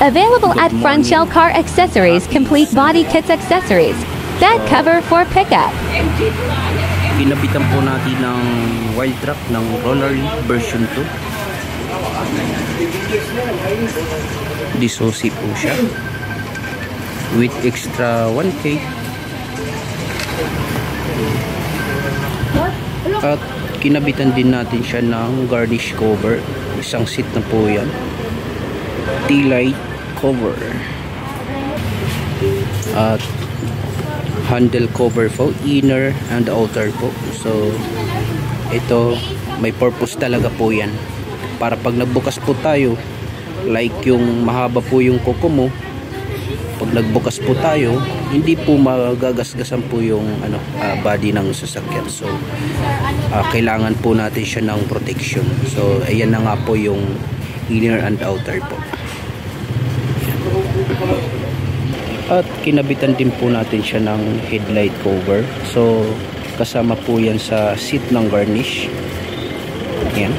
Available at Frontier Car Accessories, complete body kits accessories. That cover for pickup. Pinabitan po natin ng wild truck ng roller version 2. Disosi po siya. With extra 1K. At kinabitan din natin siya ng garnish cover. Isang seat na po yan. T-light cover. At handle cover po, inner and outer po. So ito may purpose talaga po yan, para pag nagbukas po tayo, like yung mahaba po yung kuko mo, pag nagbukas po tayo, hindi po magagasgasan po yung body ng sasakyan. So kailangan po natin siya ng protection. So ayan na nga po yung inner and outer po. At kinabitan din po natin siya ng headlight cover. So kasama po yan sa seat ng garnish. Yan.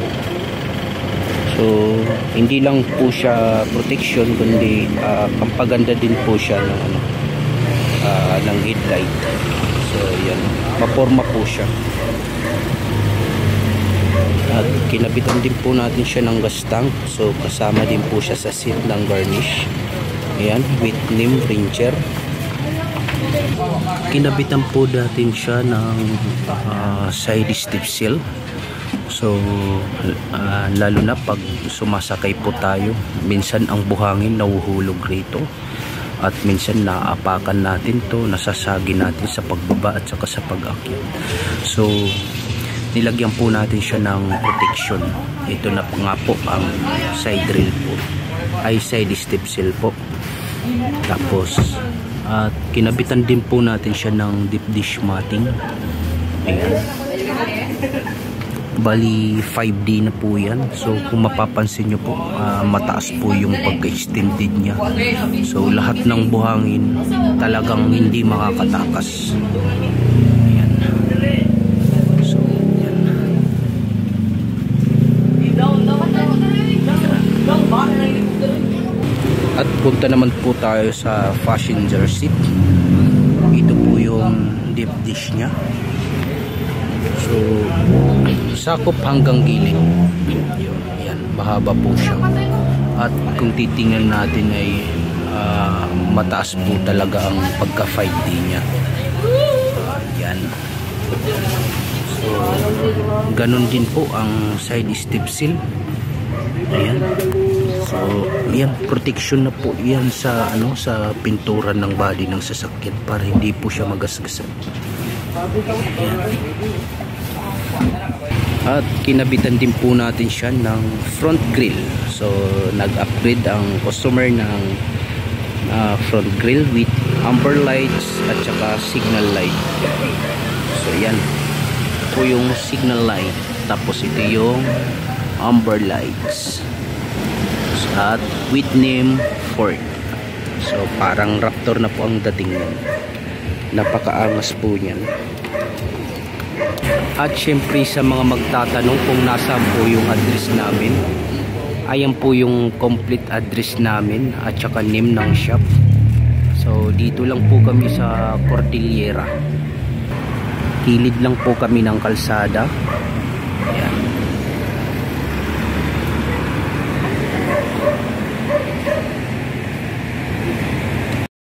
So hindi lang po siya protection, kundi pampaganda din po siya ng headlight. So yan, maporma po siya. At kinabitan din po natin siya ng gas tank. So kasama din po siya sa seat ng garnish. Ayan, with name Ranger. Kinabitan po natin siya ng side step seal. So lalo na pag sumasakay po tayo, minsan ang buhangin nahuhulog rito, at minsan naaapakan natin to, nasasagi natin sa pagbaba at saka sa pag-akyat. So nilagyan po natin siya ng protection. Ito na po nga po ang side rail po, ay side step seal po. Tapos at kinabitan din po natin siya ng deep dish matting. Ayan. Bali 5D na po yan. So kung mapapansin nyo po, mataas po yung pagka-extended niya. So lahat ng buhangin talagang hindi makakatakas. Ayan. So yan. At punta naman po tayo sa passenger seat. Ito po yung deep dish niya. So sakop hanggang gilid. Yan, mahaba po siya. At kung titingnan natin ay mataas po talaga ang pagka 5D niya. Yan. So ganun din po ang side step seal. Ayan. So yan, protection na po yan sa sa pintura ng body ng sasakyan, para hindi po siya magasgasan. Ayan. At kinabitan din po natin siya ng front grille. So nag-upgrade ang customer ng front grille with amber lights at saka signal light. So yan, ito po yung signal light, tapos ito yung amber lights at with name Ford. So parang Raptor na po ang dating nun. Napakaangas po niyan. At syempre sa mga magtatanong kung nasaan po yung address namin, ayan po yung complete address namin at saka name ng shop. So dito lang po kami sa Cordillera. Kilid lang po kami ng kalsada.